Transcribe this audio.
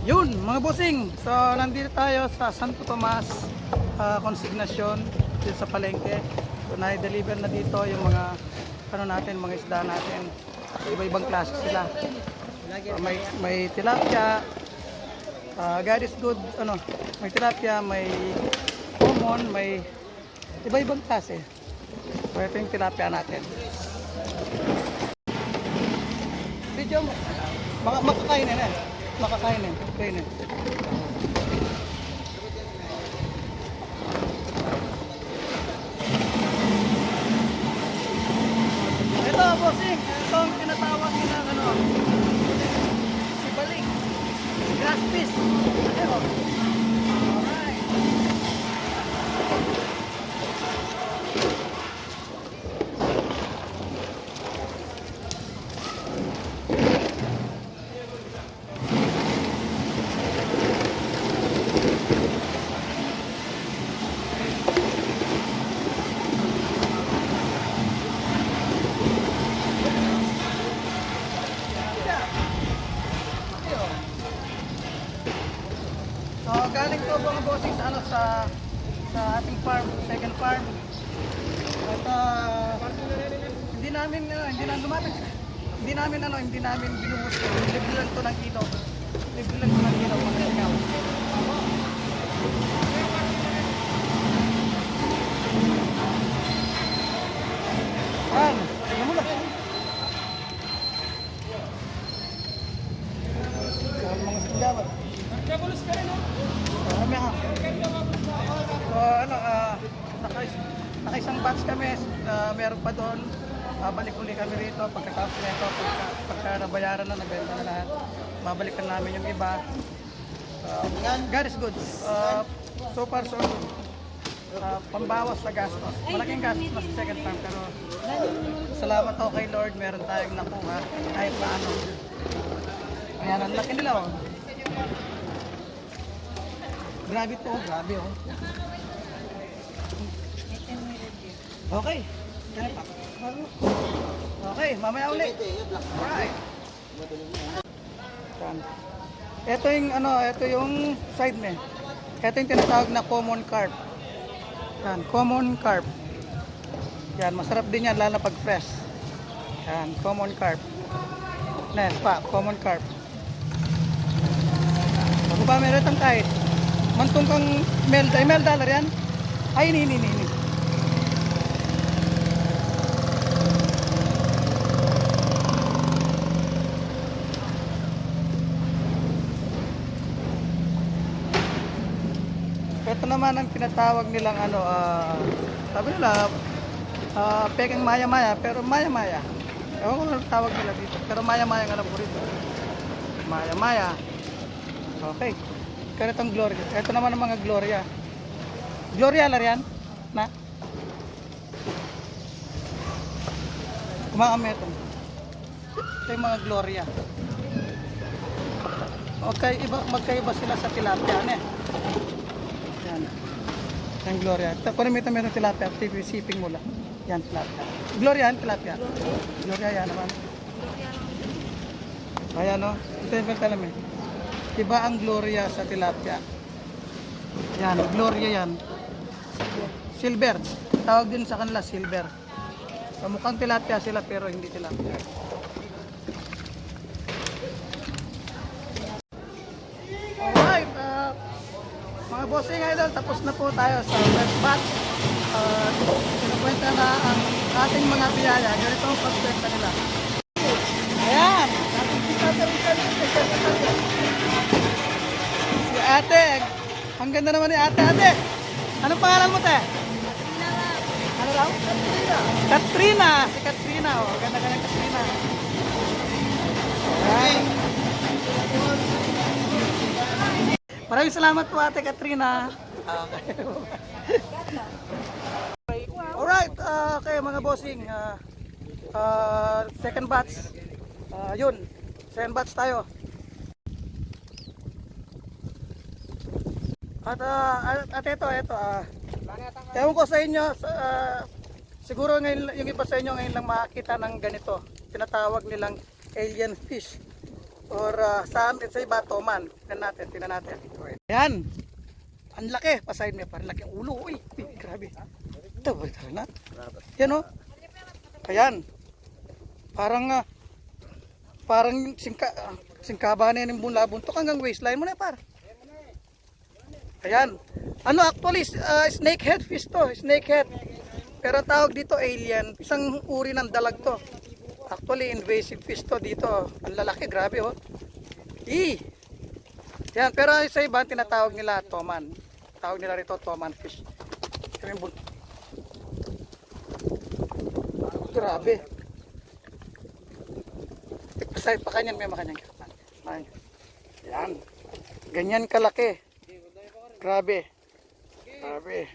Yun mga bossing, so nandito tayo sa Santo Tomas Consignation dito sa palengke. So na-deliver na dito yung mga natin, mga isda natin. Iba-ibang klase sila. So, may tilapia, God is good, may tilapia, may common, may iba-ibang klase. So ito yung tilapia natin. Video mo. Makakainin eh. Makakainin. Kainin. Ito, bossing. Ito ang tinatawag nila si Balik. Grass fish. Ano? Alright. So galing to mga bossing sa ating farm, second farm. At hindi namin lumapit. Hindi namin binuhos. Libre lang to ng kilo. Libre lang to ng kilo mga ikaw. Yan, tingnan mo na. Mga sindabat. Nagkabulos ka rin, no? Marami ha. So, nakaisang batch kami. Meron pa doon. Babalik uli kami rito. Pagkatapos nito, pagka nabayaran na, nabenta na lahat. Babalikan namin yung iba. God is good. So far, so good. Pambawas sa gastos. Malaking gastos na sa second farm. Pero salamat ako kay Lord. Meron tayong nakuha. Kahit paano. Ayan, ang laki nila, oh. Grabe to, grabe oh. Okay. Okay, mamaya ulit. Alright. Ito yung side me. Ito yung tinatawag na common carp. Yan, common carp. Yan, masarap din yan lalo pag fresh. Yan, common carp. Next pa, common carp. Ako ba meron itang kahit? Mantong kang mel dollar yan? Ay, ini. Ito naman ang tinatawag nilang sabi nila, peking maya-maya, pero maya-maya. Ewan ko ang tawag nila dito, pero maya-maya nga lang po rito. Maya-maya. Okay. Ganitong Gloria. Ito naman ang mga Gloria. Gloria lang yan? Na? Kumakami ito. Ito yung mga Gloria. Okay, magkaiba sila sa tilapia. Ano eh? Yan. Yung Gloria. Kung meron tilapia, siping mo lang. Yan, tilapia. Gloria yan, tilapia. Gloria yan naman. Ayan o. Ito yung pagtalam eh. Iba ang Gloria sa tilapia. Yan, Gloria yan. Silver. Tawag din sa kanila silver. So, mukhang tilapia sila pero hindi tilapia. Alright, mga bossing idol, tapos na po tayo sa first batch. Kinukwenta na ang ating mga biyaya. Ganito ang pagkwenta nila. Ayan! Si ate, ang ganda naman ni ate. Anong pangalan mo, te? Ano raw? Katrina. Si Katrina, oh. Ganda ka ng Katrina. Ayan. Maraming salamat po, ate Katrina. Alright, okay mga bossing. Second batch. Yun, second batch tayo. At ito, ewan ko sa inyo, siguro ngayon, yung iba sa inyo ngayon lang makakita ng ganito. Tinatawag nilang alien fish. Or sa amin, sa iba, toman. Tingnan natin. Ayan. Ang laki. Pasahin mo, parang laki ang ulo. Uy, grabe. Ito, tara na. Yan o. Ayan. Parang singkaba na yan yung buntok hanggang waistline mo na, par. Ayan. Ano actually, snakehead fish to. Snakehead. Pero ang tawag dito alien. Isang uri ng dalag to. Actually, invasive fish to dito. Ang lalaki, grabe oh. Yan, pero sa iba, tinatawag nila toman. Tawag nila rito toman fish. Grabe. Pasay pa kanyan, may makanyan. Yan. Ganyan kalaki. Grabe. Grabe.